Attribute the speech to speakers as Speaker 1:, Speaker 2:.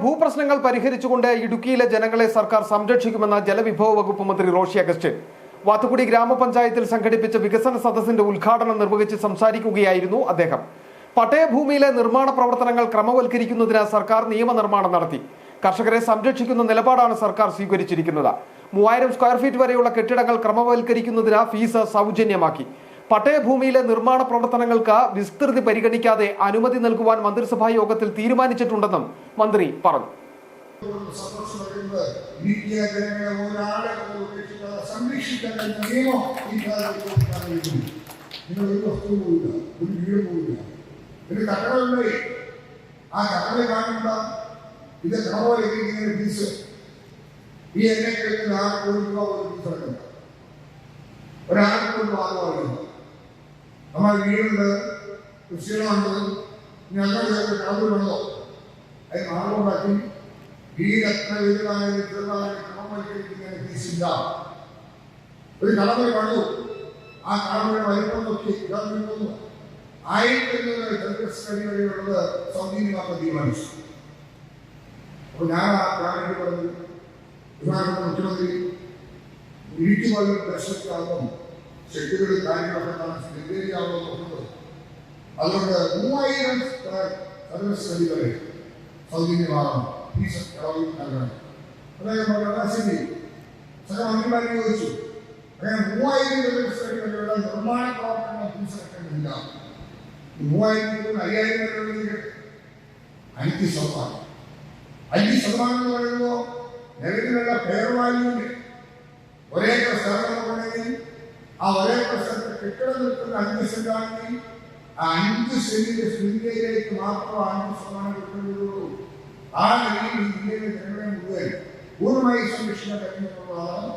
Speaker 1: ഭൂപ്രശ്നങ്ങൾ പരിഹരിച്ചുകൊണ്ട് ഇടുക്കിയിലെ ജനങ്ങളെ സർക്കാർ സംരക്ഷിക്കുമെന്ന ജലവിഭവ വകുപ്പ് മന്ത്രി റോഷി അഗസ്റ്റിൻ വാത്തുകുടി ഗ്രാമപഞ്ചായത്തിൽ സംഘടിപ്പിച്ച വികസന സദസ്സിന്റെ ഉദ്ഘാടനം നിർവഹിച്ച് സംസാരിക്കുകയായിരുന്നു അദ്ദേഹം. പട്ടയഭൂമിയിലെ നിർമ്മാണ പ്രവർത്തനങ്ങൾ ക്രമവൽക്കരിക്കുന്നതിന് സർക്കാർ നിയമനിർമ്മാണം നടത്തി. കർഷകരെ സംരക്ഷിക്കുന്ന നിലപാടാണ് സർക്കാർ സ്വീകരിച്ചിരിക്കുന്നത്. 3000 സ്ക്വയർ ഫീറ്റ് വരെയുള്ള കെട്ടിടങ്ങൾ ക്രമവൽക്കരിക്കുന്നതിന് ഫീസ് സൗജന്യമാക്കി. പട്ടയഭൂമിയിലെ നിർമ്മാണ പ്രവർത്തനങ്ങൾക്ക് വിസ്തൃതി പരിഗണിക്കാതെ അനുമതി നൽകുവാൻ മന്ത്രിസഭാ യോഗത്തിൽ തീരുമാനിച്ചിട്ടുണ്ടെന്നും മന്ത്രി പറഞ്ഞു.
Speaker 2: നമ്മുടെ വീടുണ്ട്, കൃഷികളുണ്ട്, ഞങ്ങളുടെ കളവ് വേണോ അത് മാറുണ്ടാക്കി വീട് എത്ര വീടുകളായാലും ക്രമവൽക്കരിക്കുന്നതിന് ഫീസില്ല. ഒരു കടമ കണ്ടു, ആ കടമയുടെ വലിപ്പം നോക്കി ഇതാക്കുന്നു 1500 സ്റ്റഡി വരെയുള്ളത് സൗജന്യമാക്കാൻ തീരുമാനിച്ചു. അപ്പോൾ ഞാൻ ആ പ്രാണിക്ക് പറഞ്ഞു, ഉദാഹരണത്തിന് മുഖ്യമന്ത്രി ഇടുക്കി പോലെ പ്രദേശത്താകും ഷെഡ്യൂളുകൾ കാര്യങ്ങളൊക്കെ താമസിക്കാവുന്ന നോക്കുന്നത്. അതുകൊണ്ട് 3000 സർവീസ് സ്റ്റഡി വരെ സൗജന്യമാകണം, ഫീസ് ഇളവ് നൽകണം. അദ്ദേഹം പറഞ്ഞു ശരി, സകല മന്ത്രിമാരെ ചോദിച്ചു. അങ്ങനെ 3000 സർവീസ് സ്റ്റഡി വരെയുള്ള നിർമ്മാണ പ്രവർത്തനങ്ങൾ ഫീസ് അടക്കേണ്ടതില്ല. 3000 5000 വരെയുള്ള 5% 5% എന്ന് പറയുമ്പോൾ നിലവിലുള്ള ഫെയർ വാല്യൂവിന് ഒരേ സ്ഥലം ഉണ്ടെങ്കിൽ ആ ഒരേ പ്രശ്നത്തിൽ കെട്ടിടം നിൽക്കുന്ന 5 സെന്റാണെങ്കിൽ ആ 5 സെന്റിന്റെ സ്പിൻഡിലേക്ക് മാത്രം 5% കിട്ടുകയുള്ളൂ. ആ നിലയിൽ ഇന്ത്യയിലെ ജനങ്ങളെ മുഴുവൻ പൂർണ്ണമായി സംരക്ഷിക്കാൻ കഴിയുന്നതാണ്